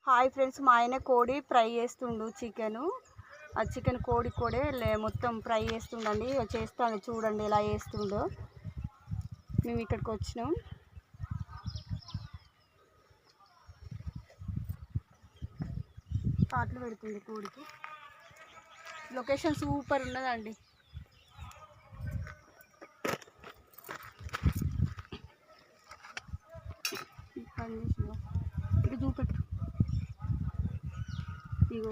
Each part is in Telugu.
హాయ్ ఫ్రెండ్స్, మా ఆయన కోడి ఫ్రై చేస్తుండు. చికెన్ కోడే మొత్తం ఫ్రై చేస్తుండండి. చేస్తాను చూడండి ఎలా చేస్తుండో. మేము ఇక్కడికి వచ్చినాం. పాటలు పెడుతుంది కోడికి. లొకేషన్ సూపర్ ఉన్నదండి. ఇది చూపెట్టు. ఇగో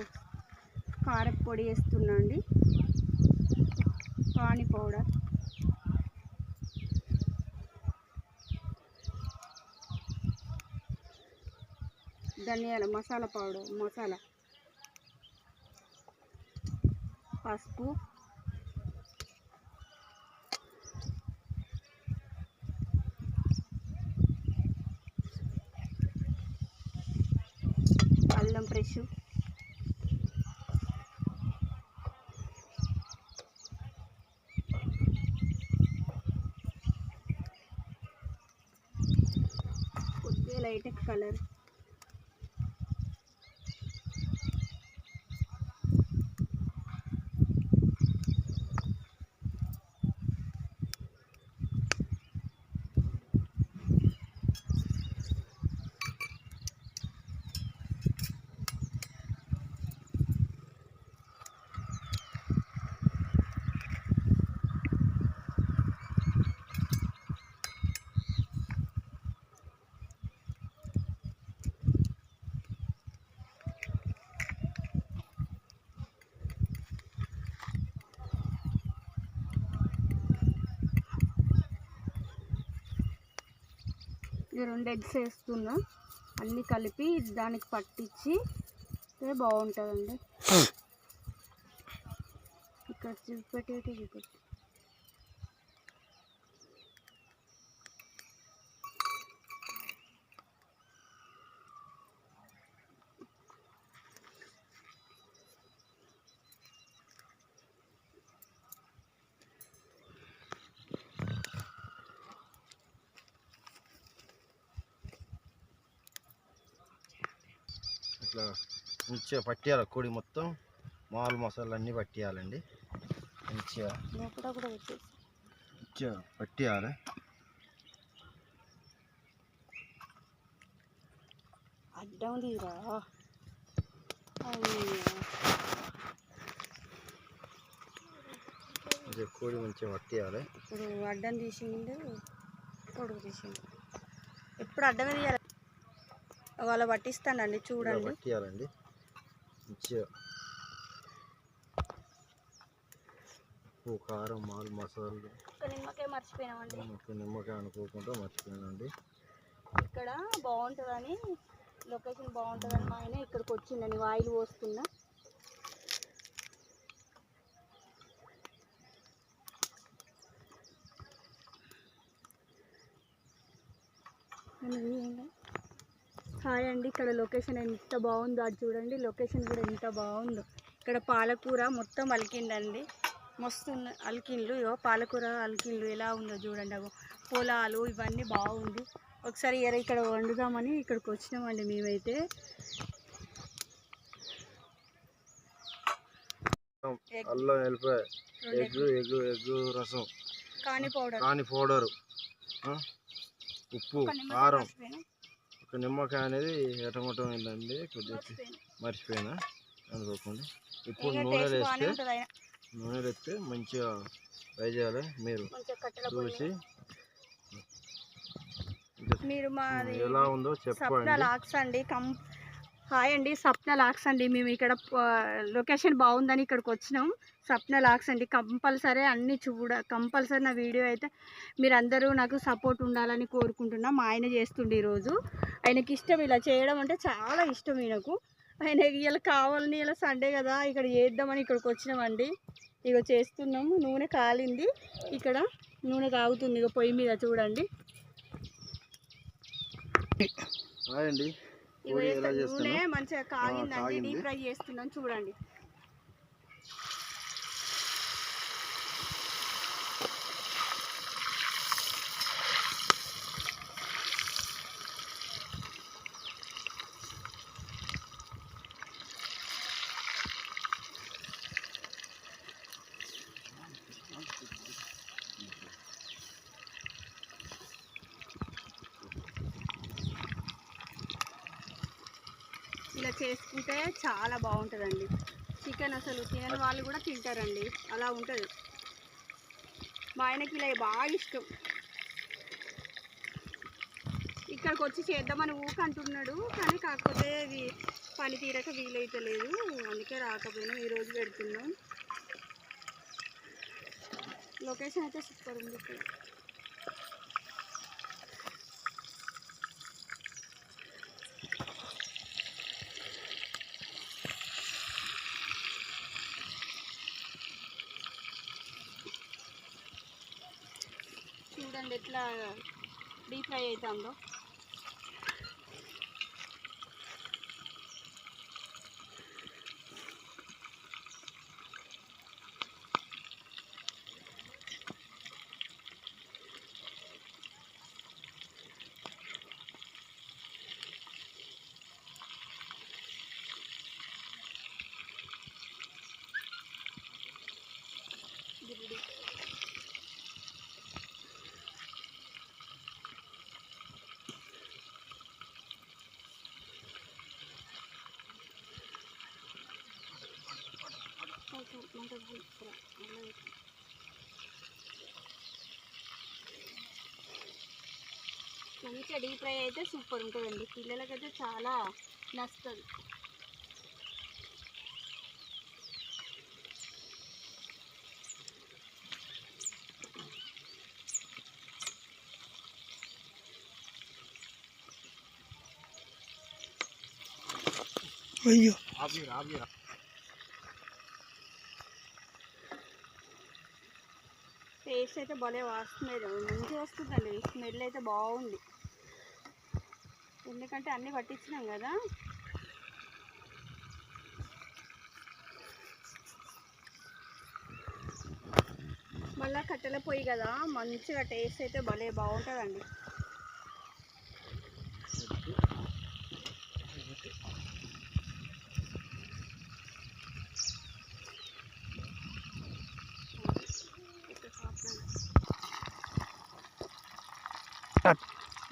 కారం పొడి వేస్తున్నా అండి, పానీ పౌడర్, ధనియాల మసాలా పౌడర్, పసుపు, అల్లం ఫ్రెష్, కొద్దిగా లైట్ కలర్, ఇది 2 ఎగ్స్ వేస్తున్నా. అన్నీ కలిపి దానికి పట్టించి బాగుంటుందండి. ఇక్కడ చూపెట్టి ఇట్లా మంచిగా పట్టియాలి. కోడి మొత్తం మాల్ మసాలా అన్నీ పట్టియాలండి. మంచిగా పట్టియాలి. అడ్డం తీరా కోడి మంచిగా పట్టియాలి. ఇప్పుడు అడ్డం తీసిండు, పొడుగు తీసిండు. ఎప్పుడు అడ్డమే తీయాలి. వాళ్ళ పట్టిస్తానండి చూడండి. పట్టియాలండి మంచిగా. ఉప్పు, కారం, మాల్ మసాలా. నిమ్మకాయ మర్చిపోయినామండి. నిమ్మకాయ అనుకోకుండా మర్చిపోయానండి. ఇక్కడ బాగుంటుందని, లొకేషన్ బాగుంటుందని మా ఆయన ఇక్కడికి వచ్చిందని ఆయిల్ పోస్తున్నా. హాయ్ అండి, ఇక్కడ లొకేషన్ ఎంత బాగుందో అది చూడండి. లొకేషన్ కూడా ఎంత బాగుందో. ఇక్కడ పాలకూర మొత్తం అలికిందండి, మస్తు అలికిండ్లు. ఇవో పాలకూర అలికిండ్లు ఎలా ఉందో చూడండి. అగో పొలాలు ఇవన్నీ బాగుంది. ఒకసారి ఇక్కడ వండుదామని ఇక్కడికి వచ్చినామండి మేమైతే. అల్లం వెల్లిపాయ, ఎగ్ రసం, కాని పౌడరు, ఉప్పు, కారం, ఒక నిమ్మకాయ అనేది ఎటమటం అయిందండి. కొద్దిగా మర్చిపోయినా అనుకోకుండా. ఇప్పుడు నూనెలు ఎత్తే మంచిగా ఫ్రై చేయాలి. మీరు చూసి ఎలా ఉందో చెప్పండి. హాయ్ అండి, సప్న లాక్స్ అండి. మేము ఇక్కడ లొకేషన్ బాగుందని ఇక్కడికి వచ్చినాం. సప్న లాక్స్ అండి. కంపల్సరీ నా వీడియో అయితే మీరందరూ నాకు సపోర్ట్ ఉండాలని కోరుకుంటున్నా. మా ఆయన చేస్తుండే ఈరోజు. ఆయనకి ఇష్టం ఇలా చేయడం అంటే చాలా ఇష్టం ఈయనకు. ఆయన ఇలా కావాలని, ఇలా సండే కదా ఇక్కడ చేద్దామని ఇక్కడికి వచ్చినామండి. ఇక చేస్తున్నాము. నూనె కాలింది, ఇక్కడ నూనె కాగుతుంది. ఇక పొయ్యి మీద చూడండి. నూనె మంచిగా కాగిందండి. డీప్ ఫ్రై చేస్తున్నాం చూడండి. ఇలా చేసుకుంటే చాలా బాగుంటుందండి. చికెన్ అసలు తినని వాళ్ళు కూడా తింటారండి, అలా ఉంటుంది. మా ఆయనకి ఇలా బాగా ఇష్టం. ఇక్కడికి వచ్చి చేద్దామని అంటున్నాడు, కానీ కాకపోతే పని తీరక వీలైతలేదు, అందుకే రాకపోయినా ఈరోజు పెడుతున్నాం. లొకేషన్ అయితే సూపర్ ఉంది ఇక్కడ. చూడండి ఎట్లా డీప్ ఫ్రై అవుతుందో. మంచిగా డీప్ ఫ్రై అయితే సూపర్ ఉంటుందండి, పిల్లలకైతే చాలా నచ్చుతుంది. అయ్యో టేస్ట్ అయితే భలే వస్తుంది, మంచిగా వస్తుందండి. స్మెల్ అయితే బాగుంది, ఎందుకంటే అన్నీ పట్టించినాం కదా. మళ్ళీ కట్టెల పొయ్యి కదా, మంచిగా టేస్ట్ అయితే భలే బాగుంటుందండి.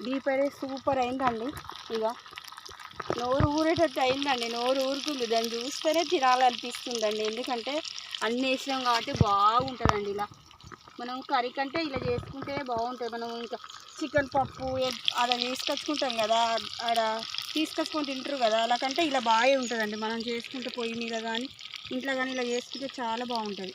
డీప్ ఫ్రై సూపర్ అయిందండి. ఇక నోరు ఊరేటట్టు అయిందండి, నోరు ఊరుకుంది, దాన్ని చూస్తేనే తినాలనిపిస్తుందండి. ఎందుకంటే అన్నీ వేసినాం కాబట్టి బాగుంటుందండి. ఇలా మనం కర్రీ కంటే ఇలా చేసుకుంటే బాగుంటుంది. మనం ఇంకా చికెన్ పప్పు అలా తీసుకొచ్చుకుంటాం కదా, ఆడ తీసుకొచ్చుకొని తింటారు కదా, అలా కంటే ఇలా బాగా ఉంటుందండి. మనం చేసుకుంటే పొయ్యి మీద కానీ ఇంట్లో కానీ ఇలా చేసుకుంటే చాలా బాగుంటుంది.